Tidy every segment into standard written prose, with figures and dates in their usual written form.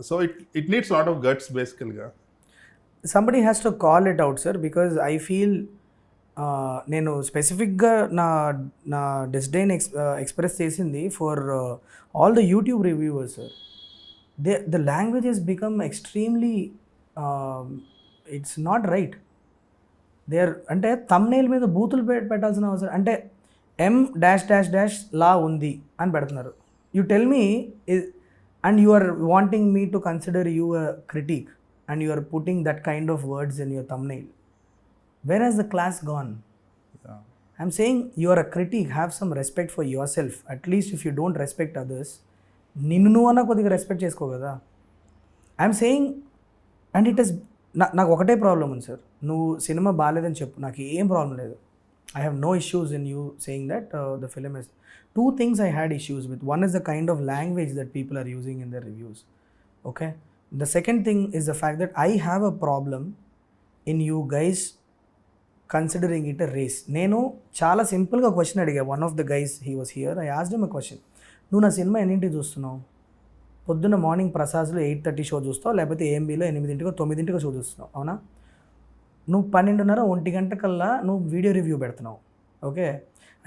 So it needs lot of guts బేసికల్గా. Somebody has to call it out sir, because I feel నేను స్పెసిఫిక్గా నా disdain express చేసింది for all the YouTube reviewers sir. The language has become extremely it's not right. అంటే thumbnail మీద బూతులు పెట్టాల్సిన అవసరం, అంటే M డాష్ లా ఉంది అని పెడుతున్నారు. You tell me and you are wanting me to consider you a critic and you are putting that kind of words in your thumbnail. Where has the class gone? Yeah. I'm saying you are a critic, have some respect for yourself. At least if you don't respect others, నిన్ను నువ్వు అన్న కొద్దిగా respect చేసుకో కదా. I'm saying, and it is నాకు ఒకటే problem ఉంది sir, నువ్వు సినిమా బాగాలేదని చెప్పు, నాకు ఏం ప్రాబ్లం లేదు. I have no issues in you saying that the film is. Two things I had issues with. One is the kind of language that people are using in their reviews. Okay? The second thing is the fact that I have a problem in you guys considering it a race. నేను చాలా సింపుల్గా question అడిగా. One of the guys he was here, I asked him a question. నువ్వు నా cinema ఎన్నింటికి చూస్తున్నావు? పొద్దున్న morning ప్రసాద్లో 8:30 show చూస్తావు, లేకపోతే AMBలో 8 9 షో చూస్తున్నావు, అవునా? నువ్వు 12:30 1 గంట కల్లా నువ్వు వీడియో రివ్యూ పెడుతున్నావు. ఓకే,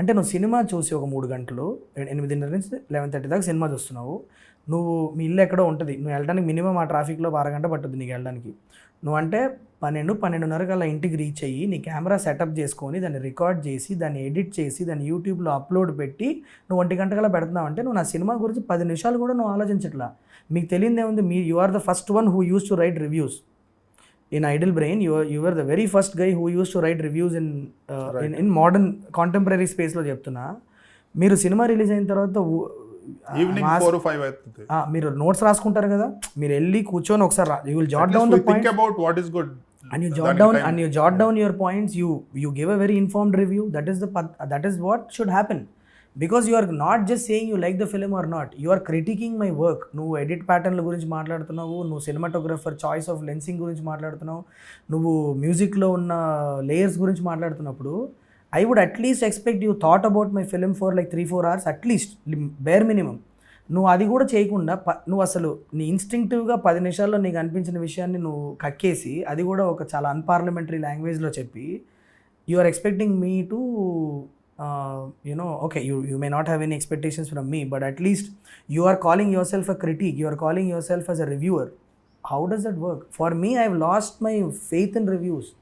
అంటే నువ్వు సినిమా చూసి ఒక 3 గంటలు 8:30 నుంచి 11:30 దాకా సినిమా చూస్తున్నావు. నువ్వు మీ ఇల్లు ఎక్కడో ఉంటుంది, నువ్వు వెళ్ళడానికి మినిమం ఆ ట్రాఫిక్లో 1 గంట పట్టుద్ది నీకు వెళ్ళడానికి. నువ్వు అంటే 12:30 కల్లా ఇంటికి రీచ్ అయ్యి నీ కెమెరా సెటప్ చేసుకొని దాన్ని రికార్డ్ చేసి దాన్ని ఎడిట్ చేసి దాన్ని యూట్యూబ్లో అప్లోడ్ పెట్టి నువ్వు 1 గంట కల్లా పెడుతున్నావు అంటే నువ్వు నా సినిమా గురించి 10 నిమిషాలు కూడా నువ్వు ఆలోచించట్లా. మీకు తెలియదు ఏముంది, you are the first one who use to write reviews in Idle Brain. You were the very first guy who used to write reviews in modern contemporary space లో చెప్తున్నా. మీరు సినిమా రిలీజ్ అయిన తర్వాత ఈవినింగ్ 4-5 అవుతుంది, మీరు notes రాసుకుంటారు కదా, మీరు వెళ్ళి కూర్చొని ఒకసారి you will Jat down the think about what is good and you jot down your points. You give a very informed review. That is what should happen, because you are not just saying you like the film or not, you are critiquing my work. నువ్వు edit ప్యాటర్న్ల గురించి మాట్లాడుతున్నావు, నువ్వు cinematographer choice of lensing గురించి మాట్లాడుతున్నావు, నువ్వు మ్యూజిక్లో ఉన్న layers గురించి మాట్లాడుతున్నప్పుడు I would at least expect you thought about my film for like 3-4 hours at least, bare minimum. నువ్వు అది కూడా చేయకుండా నువ్వు అసలు నీ ఇన్స్టింక్టివ్గా 10 నిమిషాల్లో నీకు అనిపించిన విషయాన్ని నువ్వు కక్కేసి అది కూడా ఒక చాలా అన్పార్లమెంటరీ లాంగ్వేజ్లో చెప్పి you are expecting me to okay, you may not have any expectations from me, but at least you are calling yourself a critic, you are calling yourself as a reviewer. How does that work? For me, I've lost my faith in reviews.